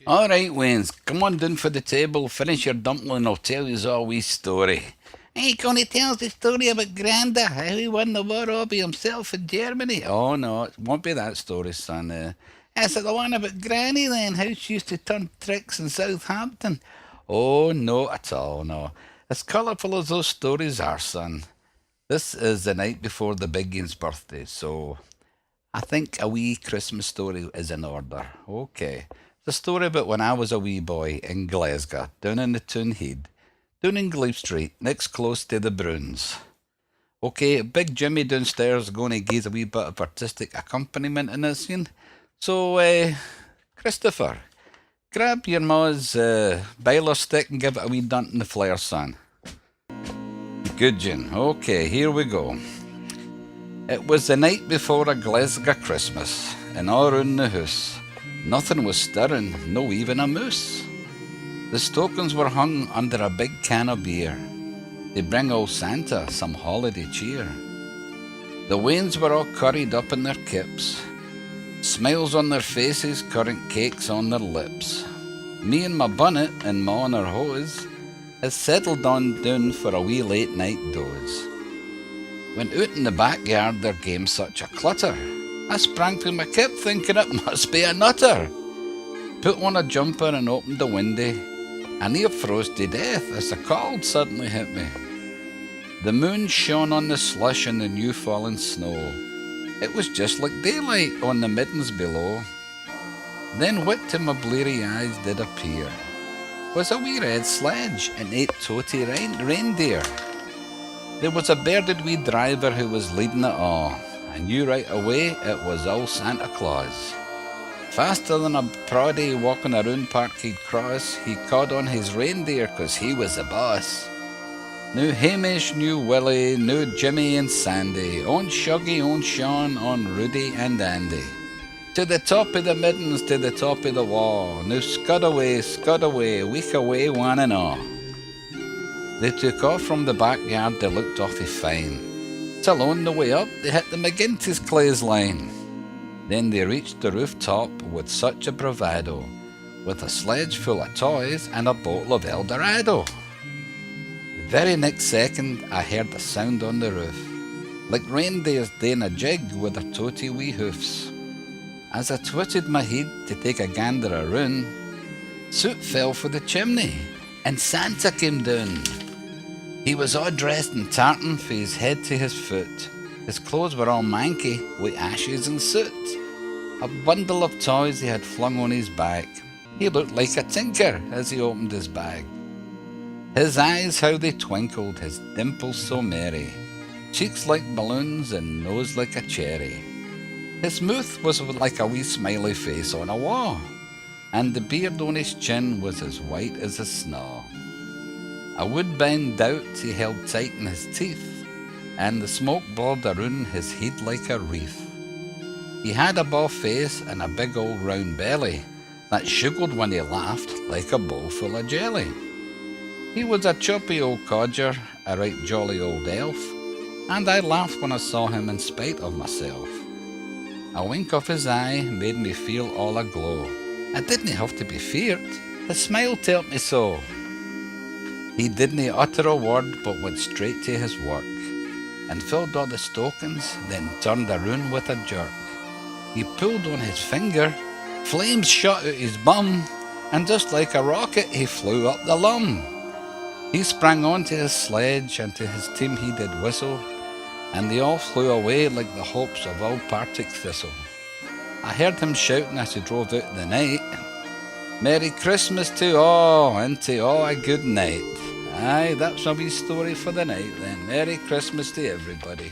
All right, Waynes, come on down for the table, finish your dumpling, I'll tell you a wee story. Hey, gonna tell us the story about Granda, how he won the war all by himself in Germany. Oh no, it won't be that story, son. Is it the one about Granny then, how she used to turn tricks in Southampton? Oh, no at all, no. As colourful as those stories are, son. This is the night before the big one's birthday, so I think a wee Christmas story is in order. Okay. The story about when I was a wee boy in Glesga, down in the Toonhead, down in Glebe Street, next close to the Bruins. Okay, Big Jimmy downstairs going to give a wee bit of artistic accompaniment in this scene. So, Christopher, grab your ma's biler stick and give it a wee dunt in the flare, son. Good, Jin. Okay, here we go. It was the night before a Glesga Christmas, and all round the house, nothing was stirring, no even a moose. The stockings were hung under a big can of beer. They bring old Santa some holiday cheer. The wains were all curried up in their kips, smiles on their faces, currant cakes on their lips. Me and my bunnet and ma on her hose has settled on down for a wee late night doze. When out in the backyard there came such a clutter, I sprang to my kip thinking it must be a nutter. Put on a jumper and opened the window. I near froze to death as the cold suddenly hit me. The moon shone on the slush and the new fallen snow. It was just like daylight on the middens below. Then what to my bleary eyes did appear was a wee red sledge and 8 toty reindeer. There was a bearded wee driver who was leading it all. I knew right away it was old Santa Claus. Faster than a proddy walking around Parkhead Cross, he cawed on his reindeer 'cause he was the boss. New Hamish, new Willie, new Jimmy and Sandy, on Shuggy, on Sean, on Rudy and Andy. To the top of the middens, to the top of the wall, now scud away, week away, one and all. They took off from the backyard, they looked awfully fine. Till on the way up, they hit the McGinty's Clay's line. Then they reached the rooftop with such a bravado, with a sledge full of toys and a bottle of Eldorado. The very next second, I heard a sound on the roof, like reindeers doing a jig with their toty wee hoofs. As I twisted my head to take a gander around, soot fell for the chimney, and Santa came down. He was all dressed in tartan from his head to his foot. His clothes were all manky with ashes and soot. A bundle of toys he had flung on his back. He looked like a tinker as he opened his bag. His eyes, how they twinkled, his dimples so merry, cheeks like balloons and nose like a cherry. His mouth was like a wee smiley face on a wall, and the beard on his chin was as white as the snow. A woodbine doubt he held tight in his teeth, and the smoke blurred around his head like a wreath. He had a bald face and a big old round belly that sugared when he laughed like a bowl full of jelly. He was a choppy old codger, a right jolly old elf, and I laughed when I saw him in spite of myself. A wink of his eye made me feel all aglow. I didn't have to be feared, his smile told me so. He didn't utter a word but went straight to his work, and filled all the stockings, then turned around with a jerk. He pulled on his finger, flames shot out his bum, and just like a rocket he flew up the lum. He sprang onto his sledge, and to his team he did whistle, and they all flew away like the hops of old Partick Thistle. I heard him shouting as he drove out the night, Merry Christmas to all, and to all a good night. Aye, that's a wee story for the night then. Merry Christmas to everybody.